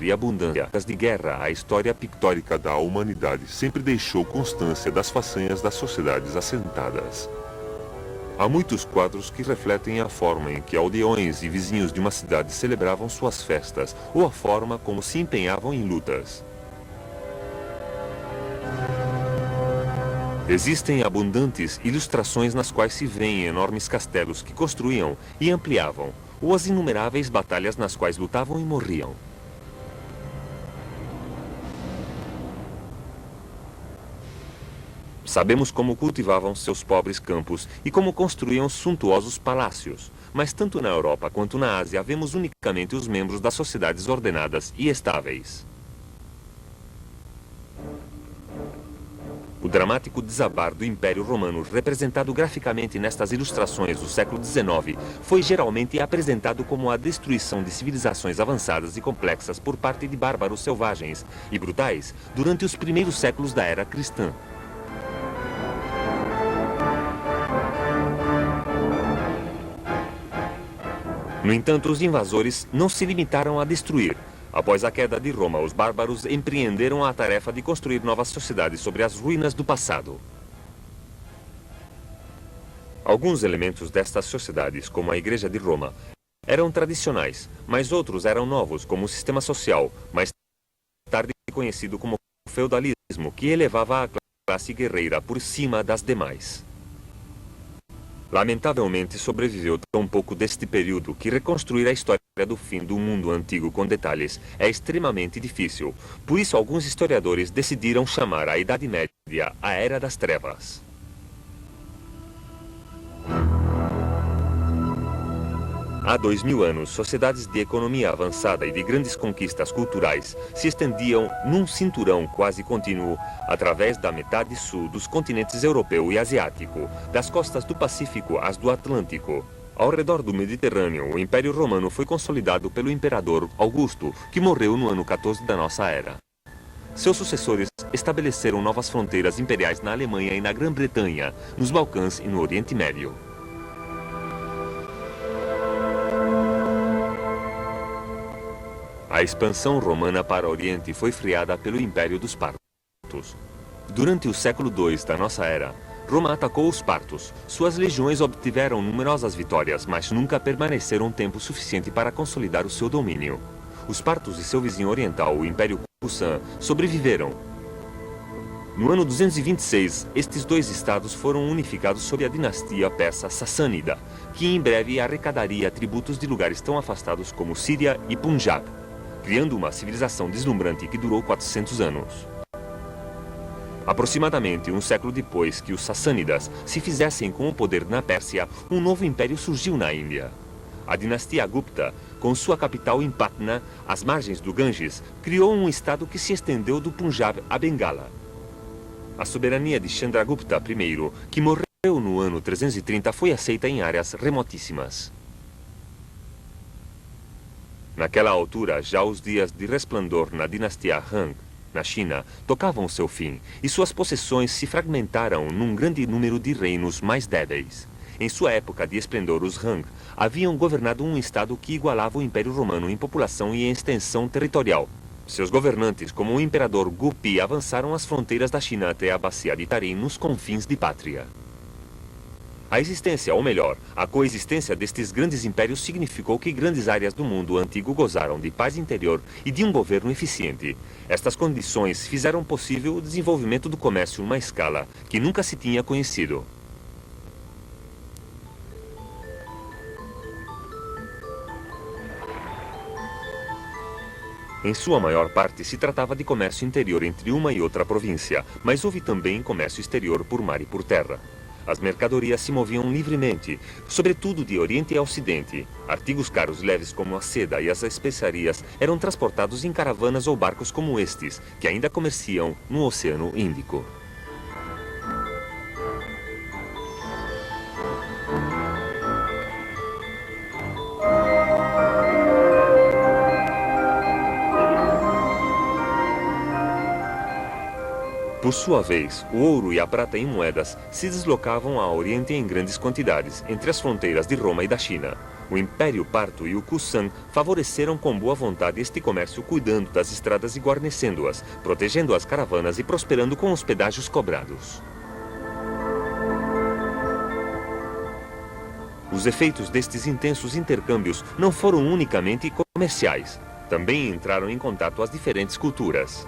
e abundância de guerra, a história pictórica da humanidade sempre deixou constância das façanhas das sociedades assentadas. Há muitos quadros que refletem a forma em que aldeões e vizinhos de uma cidade celebravam suas festas ou a forma como se empenhavam em lutas. Existem abundantes ilustrações nas quais se vêem enormes castelos que construíam e ampliavam, ou as inumeráveis batalhas nas quais lutavam e morriam. Sabemos como cultivavam seus pobres campos e como construíam suntuosos palácios, mas tanto na Europa quanto na Ásia vemos unicamente os membros das sociedades ordenadas e estáveis. O dramático desabar do Império Romano, representado graficamente nestas ilustrações do século XIX, foi geralmente apresentado como a destruição de civilizações avançadas e complexas por parte de bárbaros selvagens e brutais durante os primeiros séculos da era cristã. No entanto, os invasores não se limitaram a destruir. Após a queda de Roma, os bárbaros empreenderam a tarefa de construir novas sociedades sobre as ruínas do passado. Alguns elementos destas sociedades, como a Igreja de Roma, eram tradicionais, mas outros eram novos, como o sistema social, mais tarde conhecido como feudalismo, que elevava a classe guerreira por cima das demais. Lamentavelmente, sobreviveu tão pouco deste período que reconstruir a história do fim do mundo antigo com detalhes é extremamente difícil. Por isso, alguns historiadores decidiram chamar a Idade Média a Era das Trevas. Há 2000 anos, sociedades de economia avançada e de grandes conquistas culturais se estendiam num cinturão quase contínuo através da metade sul dos continentes europeu e asiático, das costas do Pacífico às do Atlântico. Ao redor do Mediterrâneo, o Império Romano foi consolidado pelo imperador Augusto, que morreu no ano 14 da nossa era. Seus sucessores estabeleceram novas fronteiras imperiais na Alemanha e na Grã-Bretanha, nos Balcãs e no Oriente Médio. A expansão romana para o Oriente foi freada pelo Império dos Partos. Durante o século II da nossa era, Roma atacou os partos. Suas legiões obtiveram numerosas vitórias, mas nunca permaneceram tempo suficiente para consolidar o seu domínio. Os partos e seu vizinho oriental, o Império Kushan, sobreviveram. No ano 226, estes dois estados foram unificados sob a dinastia persa Sassânida, que em breve arrecadaria tributos de lugares tão afastados como Síria e Punjab, criando uma civilização deslumbrante que durou 400 anos. Aproximadamente um século depois que os Sassânidas se fizessem com o poder na Pérsia, um novo império surgiu na Índia. A dinastia Gupta, com sua capital em Patna, às margens do Ganges, criou um estado que se estendeu do Punjab a Bengala. A soberania de Chandragupta I, que morreu no ano 330, foi aceita em áreas remotíssimas. Naquela altura, já os dias de resplendor na dinastia Han, na China, tocavam seu fim, e suas possessões se fragmentaram num grande número de reinos mais débeis. Em sua época de esplendor, os Han haviam governado um estado que igualava o Império Romano em população e em extensão territorial. Seus governantes, como o imperador Gupi, avançaram as fronteiras da China até a bacia de Tarim, nos confins de Pátria. A existência, ou melhor, a coexistência destes grandes impérios significou que grandes áreas do mundo antigo gozaram de paz interior e de um governo eficiente. Estas condições fizeram possível o desenvolvimento do comércio numa escala que nunca se tinha conhecido. Em sua maior parte se tratava de comércio interior entre uma e outra província, mas houve também comércio exterior por mar e por terra. As mercadorias se moviam livremente, sobretudo de Oriente a Ocidente. Artigos caros e leves como a seda e as especiarias eram transportados em caravanas ou barcos como estes, que ainda comerciam no Oceano Índico. Por sua vez, o ouro e a prata em moedas se deslocavam a Oriente em grandes quantidades, entre as fronteiras de Roma e da China. O Império Parto e o Kushan favoreceram com boa vontade este comércio, cuidando das estradas e guarnecendo-as, protegendo as caravanas e prosperando com os pedágios cobrados. Os efeitos destes intensos intercâmbios não foram unicamente comerciais. Também entraram em contato as diferentes culturas.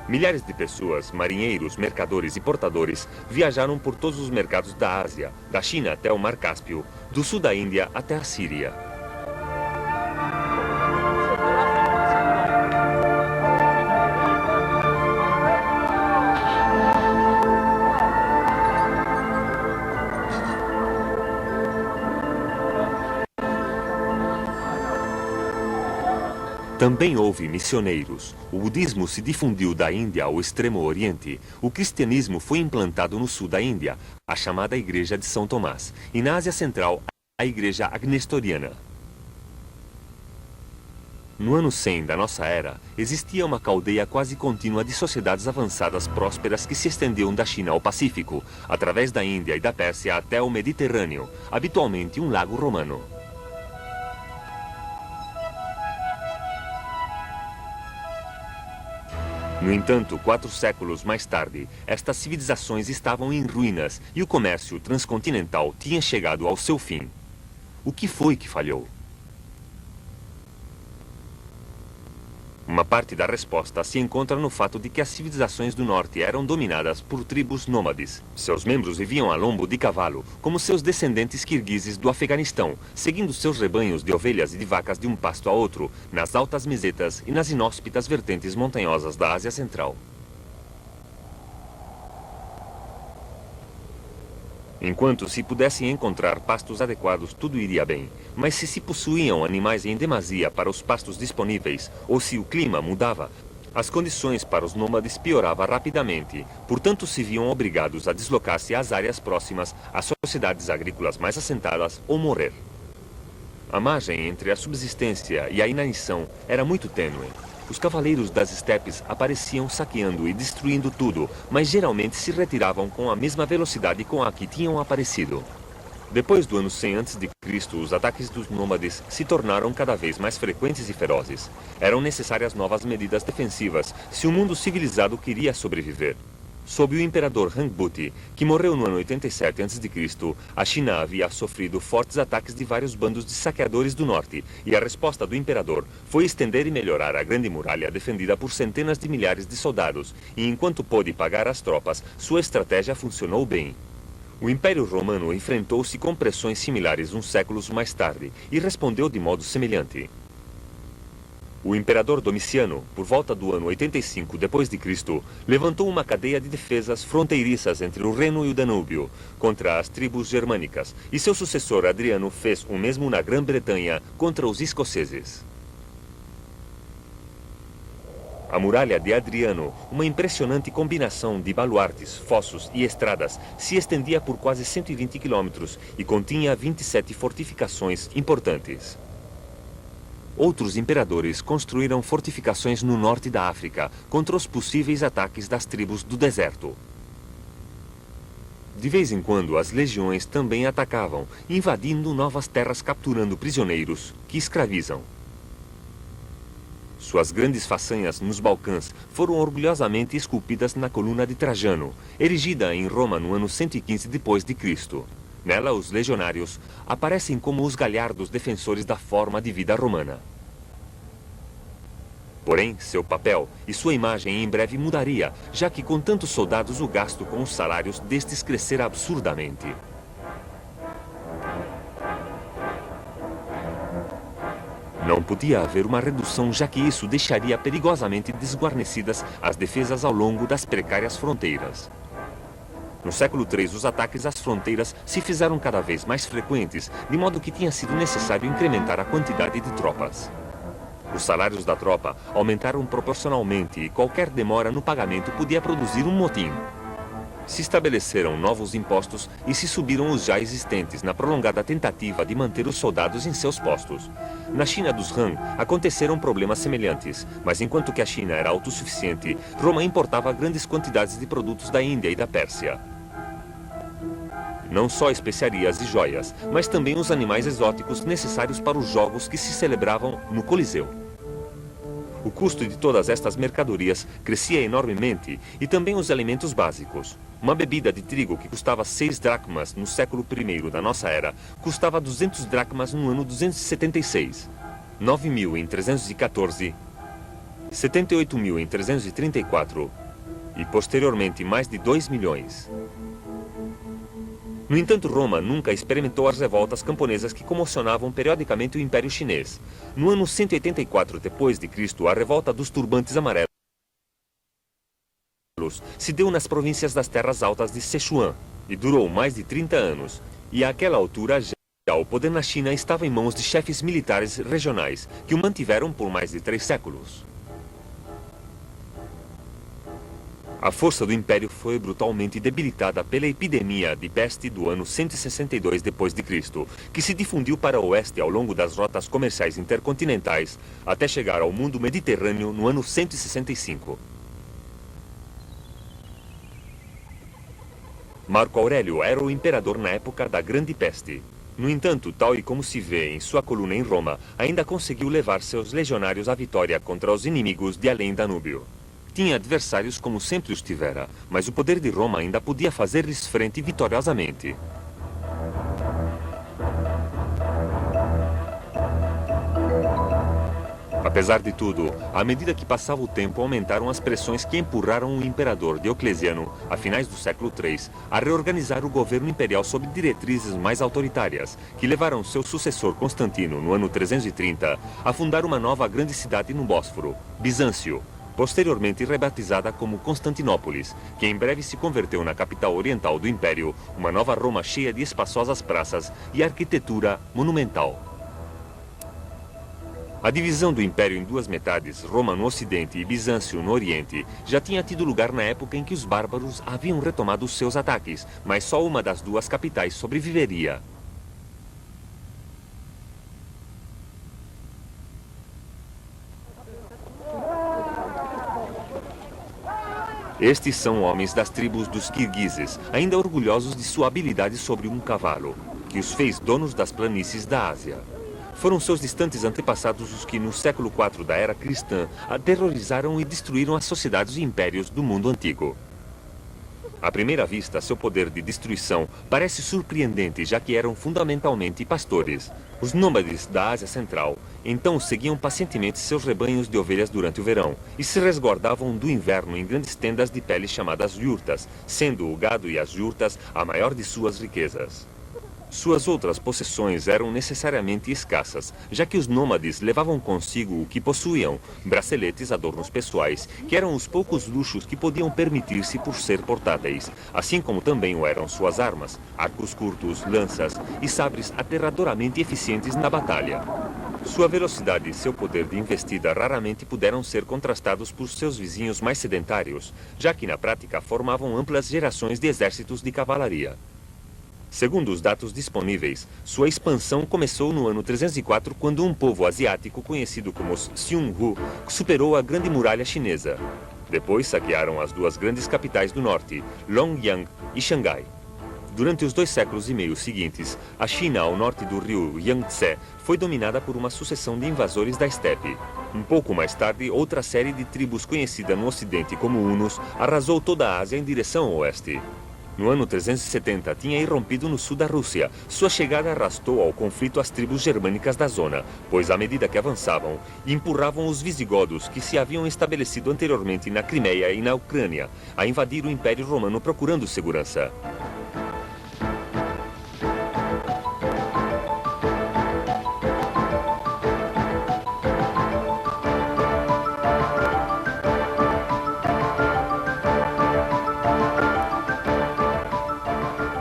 Milhares de pessoas, marinheiros, mercadores e portadores viajaram por todos os mercados da Ásia, da China até o Mar Cáspio, do sul da Índia até a Síria. Também houve missioneiros. O budismo se difundiu da Índia ao Extremo Oriente. O cristianismo foi implantado no sul da Índia, a chamada Igreja de São Tomás, e na Ásia Central, a Igreja Agnestoriana. No ano 100 da nossa era, existia uma cadeia quase contínua de sociedades avançadas prósperas que se estendiam da China ao Pacífico, através da Índia e da Pérsia até o Mediterrâneo, habitualmente um lago romano. No entanto, 4 séculos mais tarde, estas civilizações estavam em ruínas e o comércio transcontinental tinha chegado ao seu fim. O que foi que falhou? Uma parte da resposta se encontra no fato de que as civilizações do norte eram dominadas por tribos nômades. Seus membros viviam a lombo de cavalo, como seus descendentes kirguizes do Afeganistão, seguindo seus rebanhos de ovelhas e de vacas de um pasto a outro, nas altas mesetas e nas inóspitas vertentes montanhosas da Ásia Central. Enquanto se pudessem encontrar pastos adequados, tudo iria bem. Mas se possuíam animais em demasia para os pastos disponíveis, ou se o clima mudava, as condições para os nômades pioravam rapidamente. Portanto, se viam obrigados a deslocar-se às áreas próximas às sociedades agrícolas mais assentadas ou morrer. A margem entre a subsistência e a inanição era muito tênue. Os cavaleiros das estepes apareciam saqueando e destruindo tudo, mas geralmente se retiravam com a mesma velocidade com a que tinham aparecido. Depois do ano 100 a.C., os ataques dos nômades se tornaram cada vez mais frequentes e ferozes. Eram necessárias novas medidas defensivas se o mundo civilizado queria sobreviver. Sob o imperador Hangbuti, que morreu no ano 87 a.C., a China havia sofrido fortes ataques de vários bandos de saqueadores do norte, e a resposta do imperador foi estender e melhorar a grande muralha defendida por centenas de milhares de soldados, e enquanto pôde pagar as tropas, sua estratégia funcionou bem. O Império Romano enfrentou-se com pressões similares uns séculos mais tarde, e respondeu de modo semelhante. O imperador Domiciano, por volta do ano 85 d.C., levantou uma cadeia de defesas fronteiriças entre o Reno e o Danúbio, contra as tribos germânicas, e seu sucessor Adriano fez o mesmo na Grã-Bretanha contra os escoceses. A muralha de Adriano, uma impressionante combinação de baluartes, fossos e estradas, se estendia por quase 120 quilômetros e continha 27 fortificações importantes. Outros imperadores construíram fortificações no norte da África contra os possíveis ataques das tribos do deserto. De vez em quando, as legiões também atacavam, invadindo novas terras, capturando prisioneiros que escravizam. Suas grandes façanhas nos Balcãs foram orgulhosamente esculpidas na coluna de Trajano, erigida em Roma no ano 115 d.C. Nela, os legionários aparecem como os galhardos defensores da forma de vida romana. Porém, seu papel e sua imagem em breve mudaria, já que com tantos soldados o gasto com os salários destes crescera absurdamente. Não podia haver uma redução, já que isso deixaria perigosamente desguarnecidas as defesas ao longo das precárias fronteiras. No século III, os ataques às fronteiras se fizeram cada vez mais frequentes, de modo que tinha sido necessário incrementar a quantidade de tropas. Os salários da tropa aumentaram proporcionalmente e qualquer demora no pagamento podia produzir um motim. Se estabeleceram novos impostos e se subiram os já existentes na prolongada tentativa de manter os soldados em seus postos. Na China dos Han, aconteceram problemas semelhantes, mas enquanto que a China era autossuficiente, Roma importava grandes quantidades de produtos da Índia e da Pérsia. Não só especiarias e joias, mas também os animais exóticos necessários para os jogos que se celebravam no Coliseu. O custo de todas estas mercadorias crescia enormemente e também os alimentos básicos. Uma bebida de trigo que custava 6 dracmas no século I da nossa era, custava 200 dracmas no ano 276, 9.000 em 314, 78.000 em 334 e posteriormente mais de 2 milhões. No entanto, Roma nunca experimentou as revoltas camponesas que comocionavam periodicamente o Império Chinês. No ano 184 d.C., a revolta dos turbantes amarelos se deu nas províncias das terras altas de Sichuan e durou mais de 30 anos. E àquela altura já o poder na China estava em mãos de chefes militares regionais, que o mantiveram por mais de 3 séculos. A força do Império foi brutalmente debilitada pela epidemia de peste do ano 162 d.C., que se difundiu para o oeste ao longo das rotas comerciais intercontinentais, até chegar ao mundo mediterrâneo no ano 165. Marco Aurélio era o imperador na época da Grande Peste. No entanto, tal e como se vê em sua coluna em Roma, ainda conseguiu levar seus legionários à vitória contra os inimigos de além Danúbio. Tinha adversários como sempre os tivera, mas o poder de Roma ainda podia fazer-lhes frente vitoriosamente. Apesar de tudo, à medida que passava o tempo, aumentaram as pressões que empurraram o imperador Diocleciano, a finais do século III, a reorganizar o governo imperial sob diretrizes mais autoritárias, que levaram seu sucessor Constantino, no ano 330, a fundar uma nova grande cidade no Bósforo, Bizâncio, posteriormente rebatizada como Constantinópolis, que em breve se converteu na capital oriental do Império, uma nova Roma cheia de espaçosas praças e arquitetura monumental. A divisão do Império em duas metades, Roma no Ocidente e Bizâncio no Oriente, já tinha tido lugar na época em que os bárbaros haviam retomado seus ataques, mas só uma das duas capitais sobreviveria. Estes são homens das tribos dos Kirguizes, ainda orgulhosos de sua habilidade sobre um cavalo, que os fez donos das planícies da Ásia. Foram seus distantes antepassados os que, no século IV da era cristã, aterrorizaram e destruíram as sociedades e impérios do mundo antigo. À primeira vista, seu poder de destruição parece surpreendente, já que eram fundamentalmente pastores. Os nômades da Ásia Central então seguiam pacientemente seus rebanhos de ovelhas durante o verão e se resguardavam do inverno em grandes tendas de pele chamadas yurtas, sendo o gado e as yurtas a maior de suas riquezas. Suas outras possessões eram necessariamente escassas, já que os nômades levavam consigo o que possuíam, braceletes, adornos pessoais, que eram os poucos luxos que podiam permitir-se por ser portáteis, assim como também o eram suas armas, arcos curtos, lanças e sabres aterradoramente eficientes na batalha. Sua velocidade e seu poder de investida raramente puderam ser contrastados por seus vizinhos mais sedentários, já que na prática formavam amplas gerações de exércitos de cavalaria. Segundo os dados disponíveis, sua expansão começou no ano 304, quando um povo asiático conhecido como os Xiongnu superou a Grande Muralha Chinesa. Depois saquearam as duas grandes capitais do norte, Longyang e Xangai. Durante os 2 séculos e meio seguintes, a China ao norte do rio Yangtze foi dominada por uma sucessão de invasores da estepe. Um pouco mais tarde, outra série de tribos conhecida no ocidente como Hunos arrasou toda a Ásia em direção ao oeste. No ano 370, tinha irrompido no sul da Rússia. Sua chegada arrastou ao conflito as tribos germânicas da zona, pois à medida que avançavam, empurravam os visigodos que se haviam estabelecido anteriormente na Crimeia e na Ucrânia, a invadir o Império Romano procurando segurança.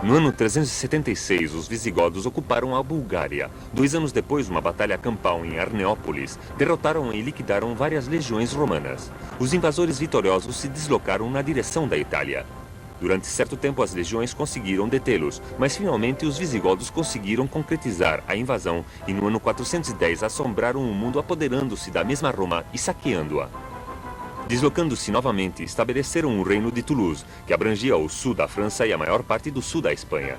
No ano 376, os visigodos ocuparam a Bulgária. 2 anos depois, uma batalha campal em Arneópolis, derrotaram e liquidaram várias legiões romanas. Os invasores vitoriosos se deslocaram na direção da Itália. Durante certo tempo, as legiões conseguiram detê-los, mas finalmente os visigodos conseguiram concretizar a invasão e no ano 410 assombraram o mundo apoderando-se da mesma Roma e saqueando-a. Deslocando-se novamente, estabeleceram o reino de Toulouse, que abrangia o sul da França e a maior parte do sul da Espanha.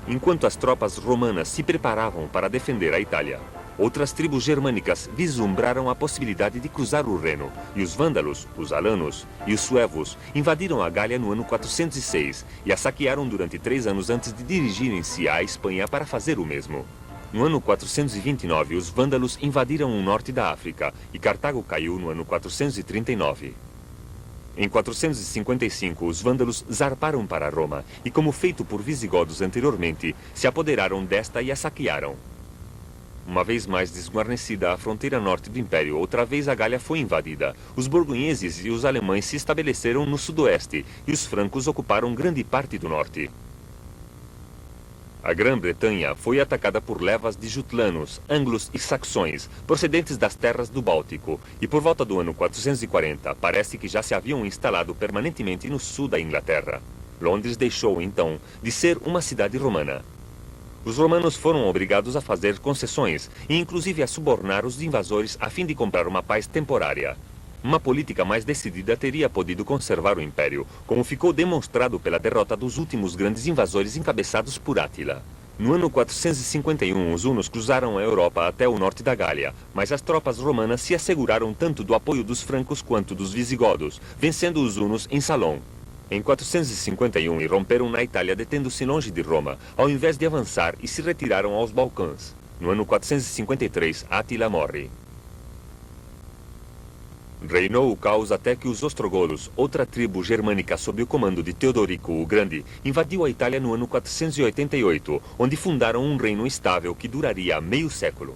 Enquanto as tropas romanas se preparavam para defender a Itália, outras tribos germânicas vislumbraram a possibilidade de cruzar o Reno, e os vândalos, os alanos e os suevos invadiram a Gália no ano 406 e a saquearam durante 3 anos antes de dirigirem-se à Espanha para fazer o mesmo. No ano 429, os vândalos invadiram o norte da África e Cartago caiu no ano 439. Em 455, os vândalos zarparam para Roma e, como feito por visigodos anteriormente, se apoderaram desta e a saquearam. Uma vez mais desguarnecida a fronteira norte do Império, outra vez a Gália foi invadida. Os borgonheses e os alemães se estabeleceram no sudoeste e os francos ocuparam grande parte do norte. A Grã-Bretanha foi atacada por levas de jutlanos, anglos e saxões, procedentes das terras do Báltico, e por volta do ano 440 parece que já se haviam instalado permanentemente no sul da Inglaterra. Londres deixou, então, de ser uma cidade romana. Os romanos foram obrigados a fazer concessões e inclusive a subornar os invasores a fim de comprar uma paz temporária. Uma política mais decidida teria podido conservar o Império, como ficou demonstrado pela derrota dos últimos grandes invasores encabeçados por Átila. No ano 451, os hunos cruzaram a Europa até o norte da Gália, mas as tropas romanas se asseguraram tanto do apoio dos francos quanto dos visigodos, vencendo os hunos em Salom. Em 451, irromperam na Itália detendo-se longe de Roma, ao invés de avançar, e se retiraram aos Balcãs. No ano 453, Átila morre. Reinou o caos até que os ostrogolos, outra tribo germânica sob o comando de Teodorico o Grande, invadiu a Itália no ano 488, onde fundaram um reino estável que duraria meio século.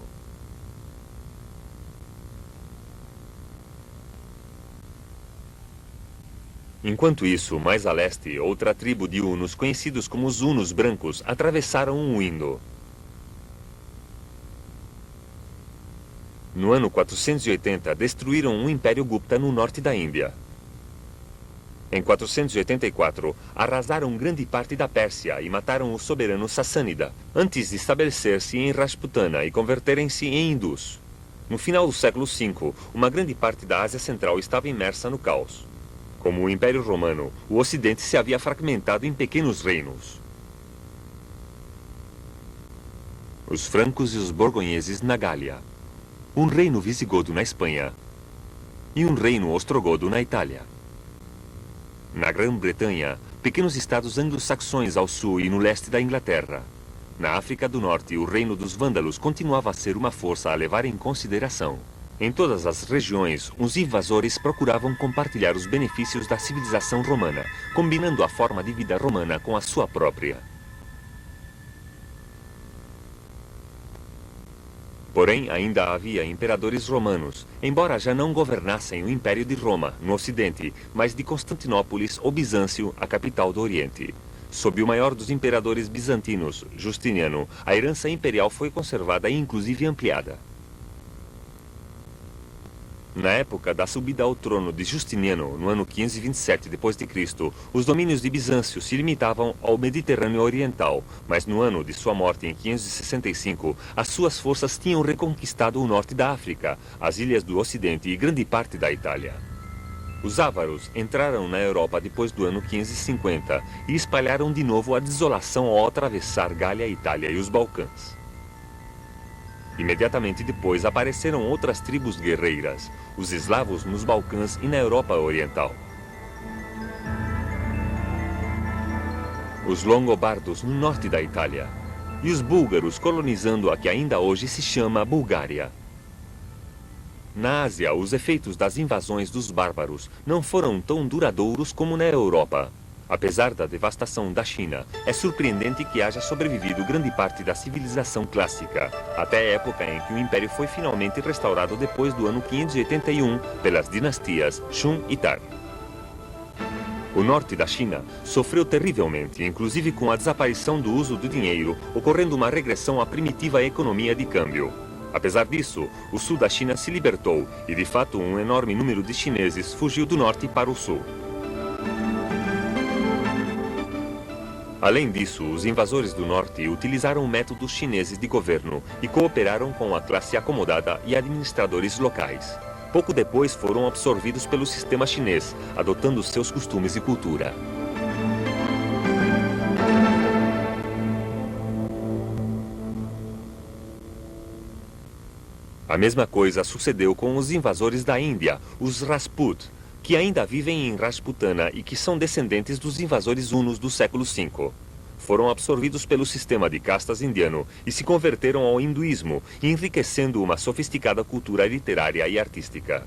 Enquanto isso, mais a leste, outra tribo de hunos, conhecidos como os hunos brancos, atravessaram o Indo. No ano 480, destruíram o Império Gupta no norte da Índia. Em 484, arrasaram grande parte da Pérsia e mataram o soberano Sassânida, antes de estabelecer-se em Rajputana e converterem-se em hindus. No final do século V, uma grande parte da Ásia Central estava imersa no caos. Como o Império Romano, o Ocidente se havia fragmentado em pequenos reinos. Os francos e os borgonheses na Gália, um reino visigodo na Espanha e um reino ostrogodo na Itália. Na Grã-Bretanha, pequenos estados anglo-saxões ao sul e no leste da Inglaterra. Na África do Norte, o reino dos vândalos continuava a ser uma força a levar em consideração. Em todas as regiões, os invasores procuravam compartilhar os benefícios da civilização romana, combinando a forma de vida romana com a sua própria. Porém, ainda havia imperadores romanos, embora já não governassem o Império de Roma, no Ocidente, mas de Constantinópolis ou Bizâncio, a capital do Oriente. Sob o maior dos imperadores bizantinos, Justiniano, a herança imperial foi conservada e inclusive ampliada. Na época da subida ao trono de Justiniano, no ano 527 d.C., os domínios de Bizâncio se limitavam ao Mediterrâneo Oriental, mas no ano de sua morte em 565, as suas forças tinham reconquistado o norte da África, as ilhas do Ocidente e grande parte da Itália. Os ávaros entraram na Europa depois do ano 550 e espalharam de novo a desolação ao atravessar Gália, Itália e os Balcãs. Imediatamente depois apareceram outras tribos guerreiras, os eslavos nos Balcãs e na Europa Oriental. Os longobardos no norte da Itália e os búlgaros colonizando a que ainda hoje se chama Bulgária. Na Ásia, os efeitos das invasões dos bárbaros não foram tão duradouros como na Europa. Apesar da devastação da China, é surpreendente que haja sobrevivido grande parte da civilização clássica, até a época em que o Império foi finalmente restaurado depois do ano 581 pelas dinastias Shun e Tar. O norte da China sofreu terrivelmente, inclusive com a desaparição do uso do dinheiro, ocorrendo uma regressão à primitiva economia de câmbio. Apesar disso, o sul da China se libertou e, de fato, um enorme número de chineses fugiu do norte para o sul. Além disso, os invasores do norte utilizaram métodos chineses de governo e cooperaram com a classe acomodada e administradores locais. Pouco depois foram absorvidos pelo sistema chinês, adotando seus costumes e cultura. A mesma coisa sucedeu com os invasores da Índia, os Rajput, que ainda vivem em Rajputana e que são descendentes dos invasores hunos do século V. Foram absorvidos pelo sistema de castas indiano e se converteram ao hinduísmo, enriquecendo uma sofisticada cultura literária e artística.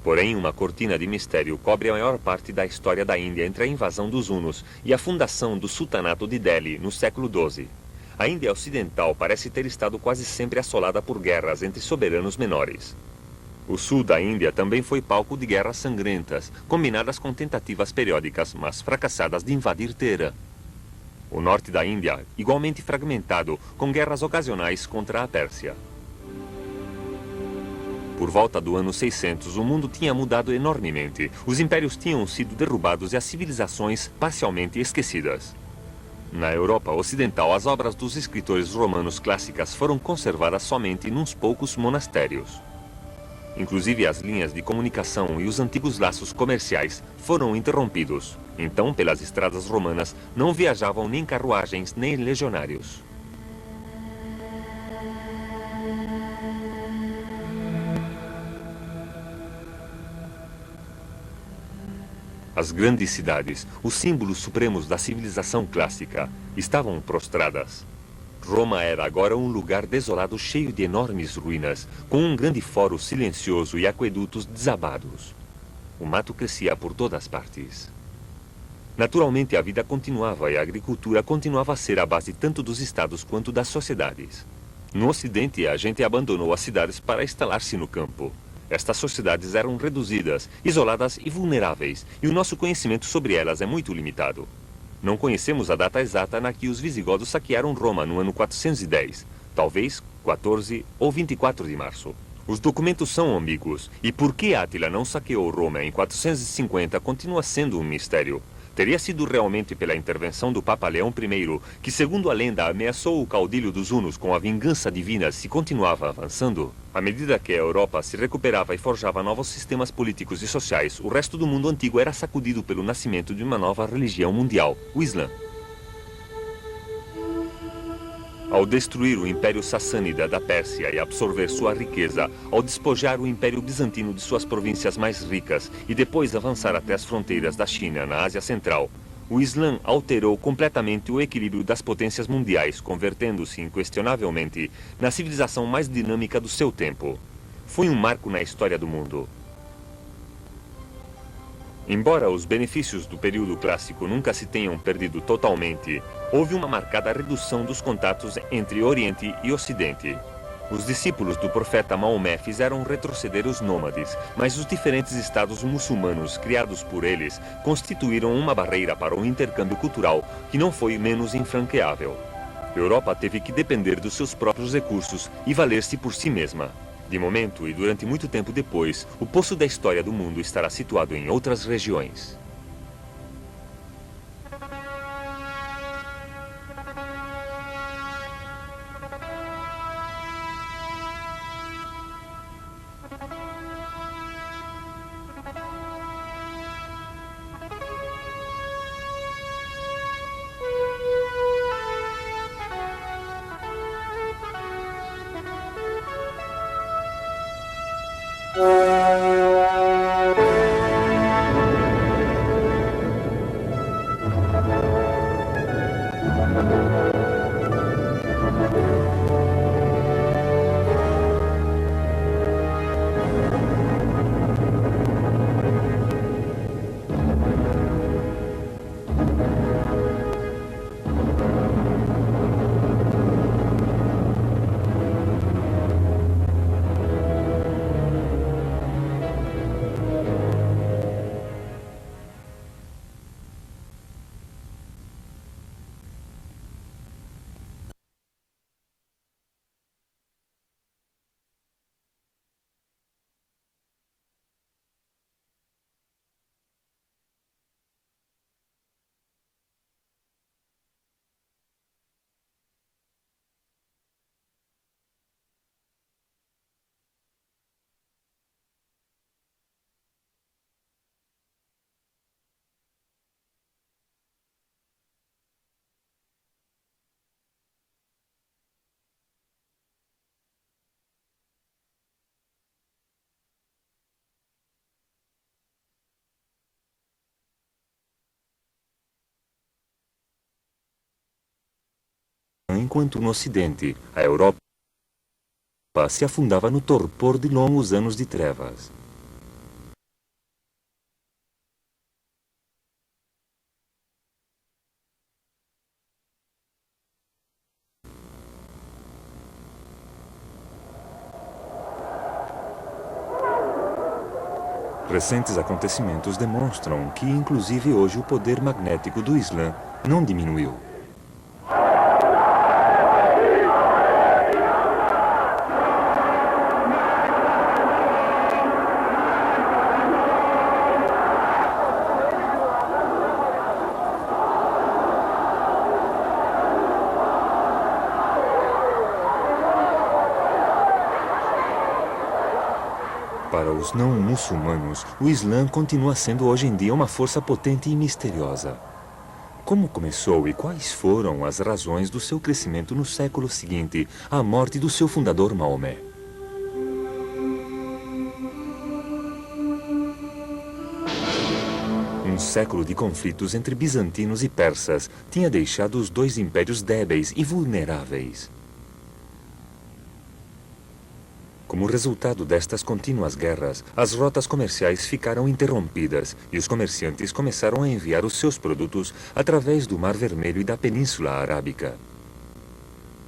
Porém, uma cortina de mistério cobre a maior parte da história da Índia entre a invasão dos hunos e a fundação do sultanato de Delhi no século XII. A Índia Ocidental parece ter estado quase sempre assolada por guerras entre soberanos menores. O sul da Índia também foi palco de guerras sangrentas, combinadas com tentativas periódicas, mas fracassadas de invadir Teherã. O norte da Índia, igualmente fragmentado, com guerras ocasionais contra a Pérsia. Por volta do ano 600, o mundo tinha mudado enormemente. Os impérios tinham sido derrubados e as civilizações parcialmente esquecidas. Na Europa Ocidental, as obras dos escritores romanos clássicas foram conservadas somente em uns poucos monastérios. Inclusive as linhas de comunicação e os antigos laços comerciais foram interrompidos. Então, pelas estradas romanas, não viajavam nem carruagens nem legionários. As grandes cidades, os símbolos supremos da civilização clássica, estavam prostradas. Roma era agora um lugar desolado cheio de enormes ruínas, com um grande fórum silencioso e aquedutos desabados. O mato crescia por todas partes. Naturalmente, a vida continuava e a agricultura continuava a ser a base tanto dos estados quanto das sociedades. No Ocidente, a gente abandonou as cidades para instalar-se no campo. Estas sociedades eram reduzidas, isoladas e vulneráveis, e o nosso conhecimento sobre elas é muito limitado. Não conhecemos a data exata na que os visigodos saquearam Roma no ano 410, talvez 14 ou 24 de março. Os documentos são ambíguos, e por que Átila não saqueou Roma em 450 continua sendo um mistério. Teria sido realmente pela intervenção do Papa Leão I, que, segundo a lenda, ameaçou o caudilho dos hunos com a vingança divina se continuava avançando? À medida que a Europa se recuperava e forjava novos sistemas políticos e sociais, o resto do mundo antigo era sacudido pelo nascimento de uma nova religião mundial, o Islã. Ao destruir o Império Sassânida da Pérsia e absorver sua riqueza, ao despojar o Império Bizantino de suas províncias mais ricas e depois avançar até as fronteiras da China, na Ásia Central, o Islã alterou completamente o equilíbrio das potências mundiais, convertendo-se inquestionavelmente na civilização mais dinâmica do seu tempo. Foi um marco na história do mundo. Embora os benefícios do período clássico nunca se tenham perdido totalmente, houve uma marcada redução dos contatos entre Oriente e Ocidente. Os discípulos do profeta Maomé fizeram retroceder os nômades, mas os diferentes estados muçulmanos criados por eles constituíram uma barreira para o intercâmbio cultural que não foi menos infranqueável. A Europa teve que depender dos seus próprios recursos e valer-se por si mesma. De momento, e durante muito tempo depois, o poço da história do mundo estará situado em outras regiões. enquanto no Ocidente, a Europa se afundava no torpor de longos anos de trevas. Recentes acontecimentos demonstram que, inclusive hoje, o poder magnético do Islã não diminuiu. Para os não muçulmanos, o Islã continua sendo hoje em dia uma força potente e misteriosa. Como começou e quais foram as razões do seu crescimento no século seguinte à morte do seu fundador Maomé? Um século de conflitos entre bizantinos e persas tinha deixado os dois impérios débeis e vulneráveis. Como resultado destas contínuas guerras, as rotas comerciais ficaram interrompidas e os comerciantes começaram a enviar os seus produtos através do Mar Vermelho e da Península Arábica.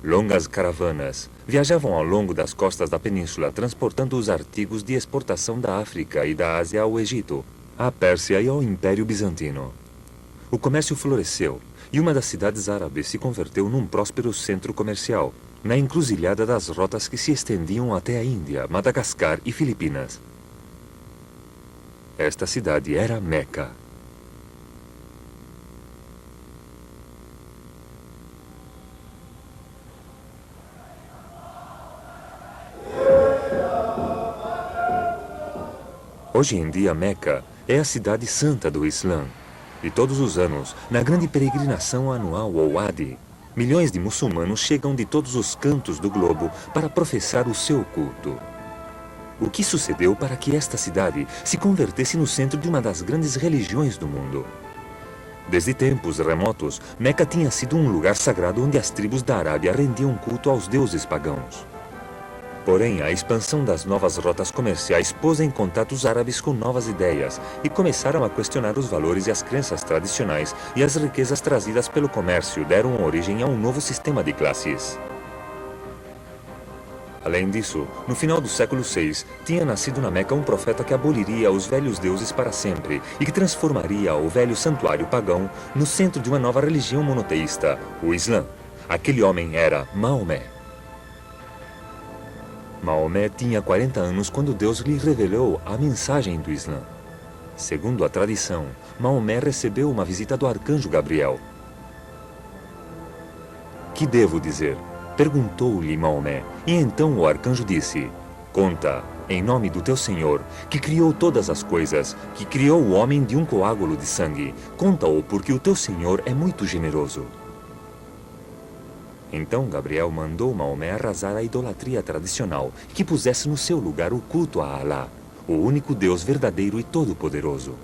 Longas caravanas viajavam ao longo das costas da península, transportando os artigos de exportação da África e da Ásia ao Egito, à Pérsia e ao Império Bizantino. O comércio floresceu e uma das cidades árabes se converteu num próspero centro comercial, na encruzilhada das rotas que se estendiam até a Índia, Madagascar e Filipinas. Esta cidade era Meca. Hoje em dia, Meca é a cidade santa do Islã. E todos os anos, na grande peregrinação anual ao Hadi, milhões de muçulmanos chegam de todos os cantos do globo para professar o seu culto. O que sucedeu para que esta cidade se convertesse no centro de uma das grandes religiões do mundo? Desde tempos remotos, Meca tinha sido um lugar sagrado onde as tribos da Arábia rendiam culto aos deuses pagãos. Porém, a expansão das novas rotas comerciais pôs em contato os árabes com novas ideias e começaram a questionar os valores e as crenças tradicionais, e as riquezas trazidas pelo comércio deram origem a um novo sistema de classes. Além disso, no final do século VI, tinha nascido na Meca um profeta que aboliria os velhos deuses para sempre e que transformaria o velho santuário pagão no centro de uma nova religião monoteísta, o Islã. Aquele homem era Maomé. Maomé tinha 40 anos quando Deus lhe revelou a mensagem do Islã. Segundo a tradição, Maomé recebeu uma visita do arcanjo Gabriel. "Que devo dizer?" perguntou-lhe Maomé, e então o arcanjo disse: "Conta, em nome do teu Senhor, que criou todas as coisas, que criou o homem de um coágulo de sangue. Conta-o, porque o teu Senhor é muito generoso." Então Gabriel mandou Maomé arrasar a idolatria tradicional, que pusesse no seu lugar o culto a Alá, o único Deus verdadeiro e todo-poderoso.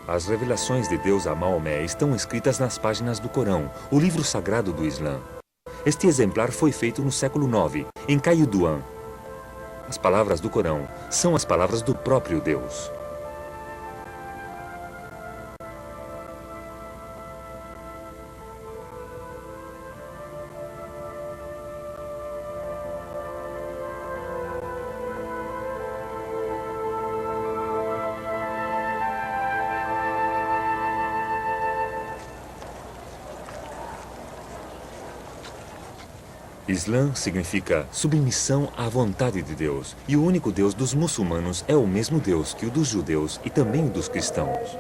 As revelações de Deus a Maomé estão escritas nas páginas do Corão, o livro sagrado do Islã. Este exemplar foi feito no século IX, em Caiuduan. As palavras do Corão são as palavras do próprio Deus. Islã significa submissão à vontade de Deus, e o único Deus dos muçulmanos é o mesmo Deus que o dos judeus e também o dos cristãos.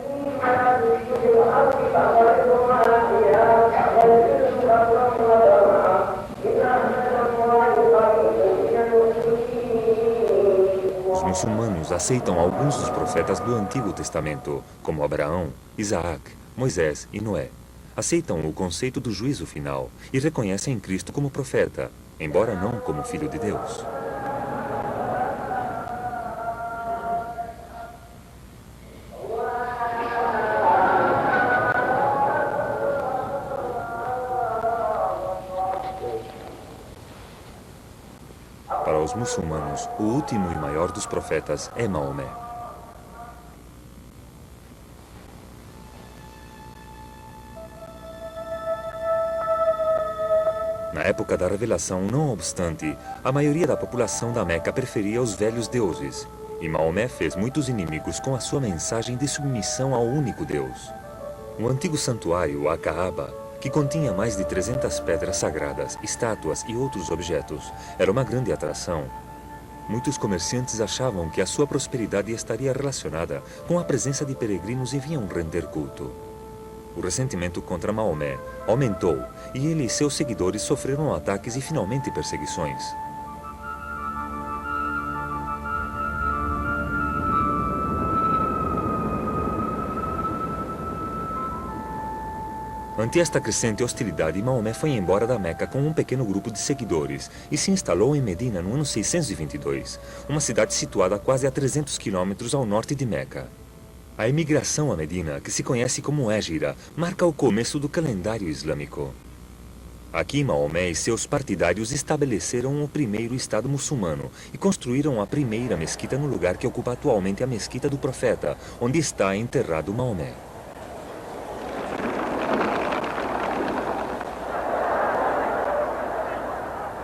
Os muçulmanos aceitam alguns dos profetas do Antigo Testamento, como Abraão, Isaac, Moisés e Noé. Aceitam o conceito do juízo final e reconhecem Cristo como profeta, embora não como filho de Deus. os muçulmanos, o último e maior dos profetas é Maomé. Na época da revelação, não obstante, a maioria da população da Meca preferia os velhos deuses, e Maomé fez muitos inimigos com a sua mensagem de submissão ao único Deus. O antigo santuário, a Kaaba, que continha mais de 300 pedras sagradas, estátuas e outros objetos, era uma grande atração. Muitos comerciantes achavam que a sua prosperidade estaria relacionada com a presença de peregrinos e vinham render culto. O ressentimento contra Maomé aumentou e ele e seus seguidores sofreram ataques e finalmente perseguições. Ante esta crescente hostilidade, Maomé foi embora da Meca com um pequeno grupo de seguidores e se instalou em Medina no ano 622, uma cidade situada quase a 300 quilômetros ao norte de Meca. A imigração a Medina, que se conhece como Hégira, marca o começo do calendário islâmico. Aqui, Maomé e seus partidários estabeleceram o primeiro Estado muçulmano e construíram a primeira mesquita no lugar que ocupa atualmente a Mesquita do Profeta, onde está enterrado Maomé.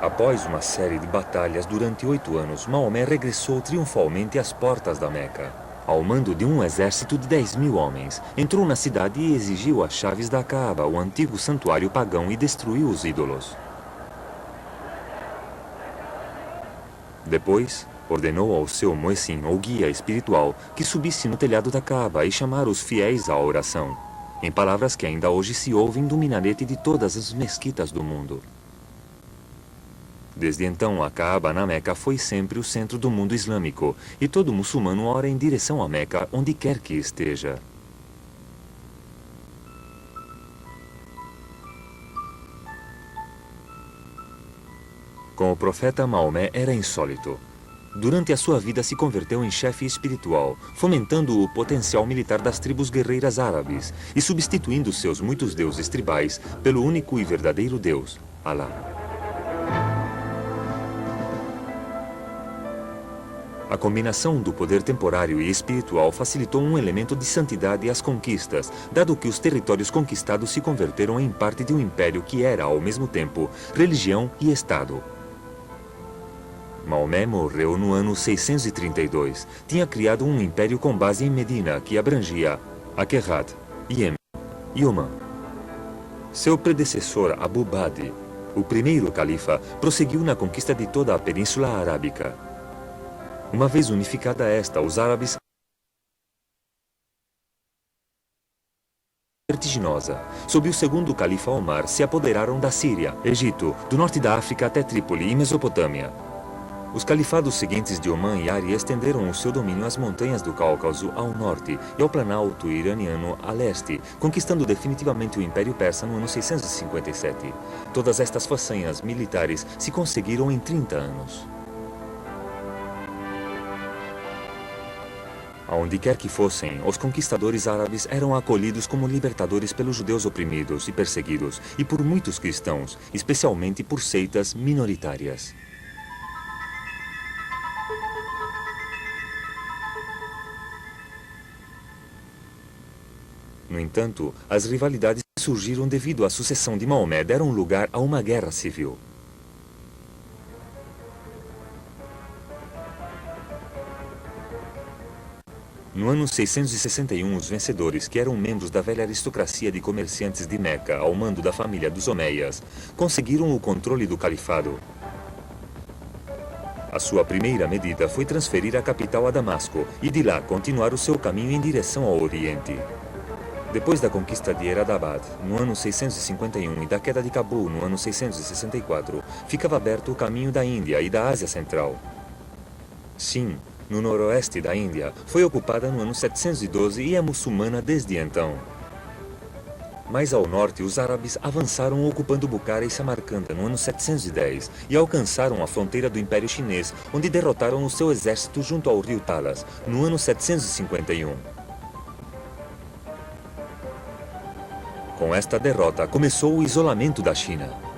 Após uma série de batalhas durante 8 anos, Maomé regressou triunfalmente às portas da Meca. Ao mando de um exército de 10.000 homens, entrou na cidade e exigiu as chaves da Kaaba, o antigo santuário pagão, e destruiu os ídolos. Depois, ordenou ao seu muezzin, ou guia espiritual, que subisse no telhado da Kaaba e chamar os fiéis à oração, em palavras que ainda hoje se ouvem do minarete de todas as mesquitas do mundo. Desde então, a Kaaba na Meca foi sempre o centro do mundo islâmico, e todo muçulmano ora em direção a Meca, onde quer que esteja. Com o profeta, Maomé era insólito. Durante a sua vida se converteu em chefe espiritual, fomentando o potencial militar das tribos guerreiras árabes e substituindo seus muitos deuses tribais pelo único e verdadeiro Deus, Alá. A combinação do poder temporário e espiritual facilitou um elemento de santidade às conquistas, dado que os territórios conquistados se converteram em parte de um império que era, ao mesmo tempo, religião e Estado. Maomé morreu no ano 632. Tinha criado um império com base em Medina, que abrangia Akerrat, Iêmen e Omã. Seu predecessor, Abu Badi, o primeiro califa, prosseguiu na conquista de toda a Península Arábica. Uma vez unificada esta, os árabes vertiginosa. Sob o segundo califa Omar, se apoderaram da Síria, Egito, do norte da África até Trípoli e Mesopotâmia. Os califados seguintes de Omã e Ari estenderam o seu domínio às montanhas do Cáucaso ao norte e ao planalto iraniano a leste, conquistando definitivamente o Império Persa no ano 657. Todas estas façanhas militares se conseguiram em 30 anos. Aonde quer que fossem, os conquistadores árabes eram acolhidos como libertadores pelos judeus oprimidos e perseguidos, e por muitos cristãos, especialmente por seitas minoritárias. No entanto, as rivalidades que surgiram devido à sucessão de Maomé deram lugar a uma guerra civil. No ano 661, os vencedores, que eram membros da velha aristocracia de comerciantes de Meca, ao mando da família dos Omeias, conseguiram o controle do califado. A sua primeira medida foi transferir a capital a Damasco e de lá continuar o seu caminho em direção ao Oriente. Depois da conquista de Heradabad, no ano 651, e da queda de Cabul, no ano 664, ficava aberto o caminho da Índia e da Ásia Central. Sim, no noroeste da Índia, foi ocupada no ano 712 e é muçulmana desde então. Mais ao norte, os árabes avançaram ocupando Bukhara e Samarcanda no ano 710 e alcançaram a fronteira do Império Chinês, onde derrotaram o seu exército junto ao rio Talas, no ano 751. Com esta derrota, começou o isolamento da China.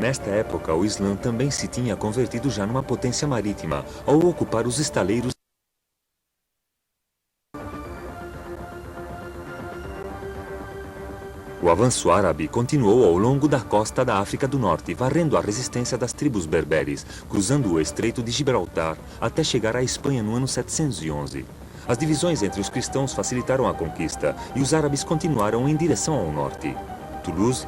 Nesta época, o Islã também se tinha convertido já numa potência marítima, ao ocupar os estaleiros. O avanço árabe continuou ao longo da costa da África do Norte, varrendo a resistência das tribos berberes, cruzando o Estreito de Gibraltar até chegar à Espanha no ano 711. As divisões entre os cristãos facilitaram a conquista e os árabes continuaram em direção ao norte. Toulouse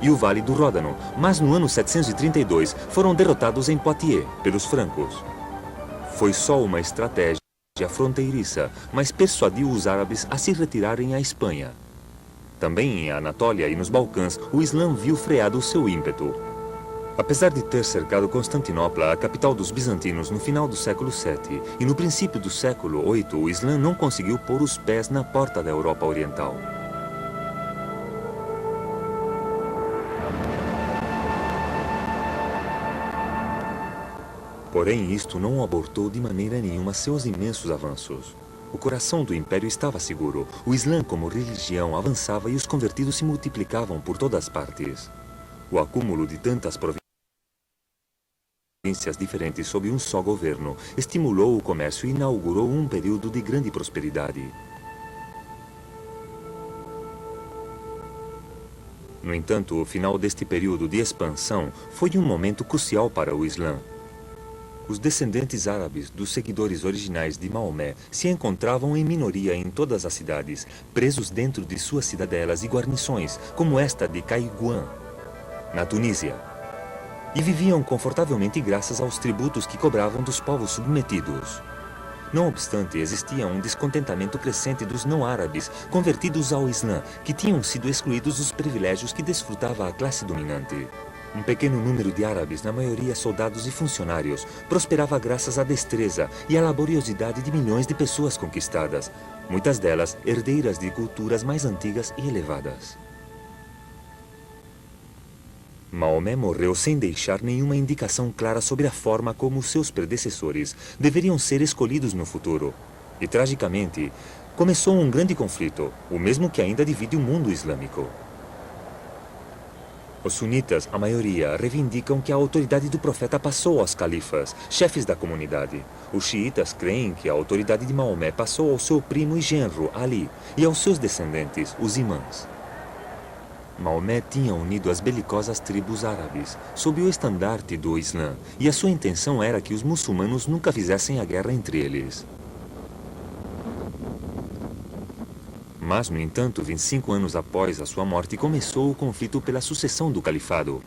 e o Vale do Ródano, mas no ano 732 foram derrotados em Poitiers pelos francos. Foi só uma estratégia fronteiriça, mas persuadiu os árabes a se retirarem à Espanha. Também em Anatólia e nos Balcãs, o Islã viu freado seu ímpeto. Apesar de ter cercado Constantinopla, a capital dos bizantinos, no final do século VII e no princípio do século VIII, o Islã não conseguiu pôr os pés na porta da Europa Oriental. Porém, isto não abortou de maneira nenhuma seus imensos avanços. O coração do império estava seguro. O Islã, como religião, avançava e os convertidos se multiplicavam por todas as partes. O acúmulo de tantas províncias diferentes sob um só governo estimulou o comércio e inaugurou um período de grande prosperidade. No entanto, o final deste período de expansão foi um momento crucial para o Islã. Os descendentes árabes dos seguidores originais de Maomé se encontravam em minoria em todas as cidades, presos dentro de suas cidadelas e guarnições, como esta de Caiguan, na Tunísia. E viviam confortavelmente graças aos tributos que cobravam dos povos submetidos. Não obstante, existia um descontentamento crescente dos não-árabes convertidos ao Islã, que tinham sido excluídos dos privilégios que desfrutava a classe dominante. Um pequeno número de árabes, na maioria soldados e funcionários, prosperava graças à destreza e à laboriosidade de milhões de pessoas conquistadas, muitas delas herdeiras de culturas mais antigas e elevadas. Maomé morreu sem deixar nenhuma indicação clara sobre a forma como seus predecessores deveriam ser escolhidos no futuro. E, tragicamente, começou um grande conflito, o mesmo que ainda divide o mundo islâmico. Os sunitas, a maioria, reivindicam que a autoridade do profeta passou aos califas, chefes da comunidade. Os xiitas creem que a autoridade de Maomé passou ao seu primo e genro, Ali, e aos seus descendentes, os imãs. Maomé tinha unido as belicosas tribos árabes, sob o estandarte do Islã, e a sua intenção era que os muçulmanos nunca fizessem a guerra entre eles. Mas, no entanto, 25 anos após a sua morte, começou o conflito pela sucessão do califado.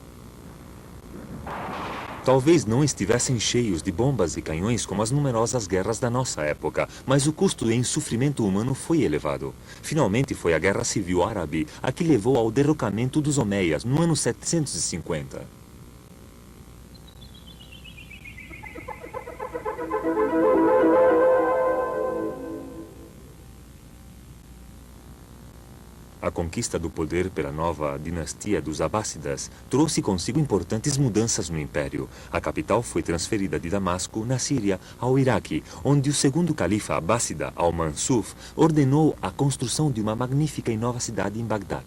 Talvez não estivessem cheios de bombas e canhões como as numerosas guerras da nossa época, mas o custo em sofrimento humano foi elevado. Finalmente foi a Guerra Civil Árabe a que levou ao derrocamento dos Omeias no ano 750. A conquista do poder pela nova dinastia dos Abássidas trouxe consigo importantes mudanças no império. A capital foi transferida de Damasco, na Síria, ao Iraque, onde o segundo califa abássida, Al-Mansur, ordenou a construção de uma magnífica e nova cidade em Bagdá.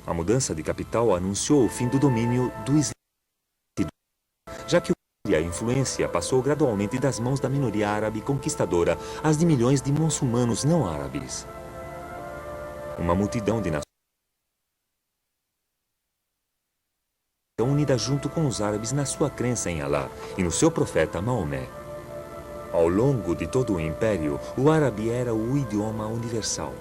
A mudança de capital anunciou o fim do domínio do Islã, já que a influência passou gradualmente das mãos da minoria árabe conquistadora às de milhões de muçulmanos não árabes. Uma multidão de nações unida junto com os árabes na sua crença em Alá e no seu profeta Maomé. Ao longo de todo o império, o árabe era o idioma universal.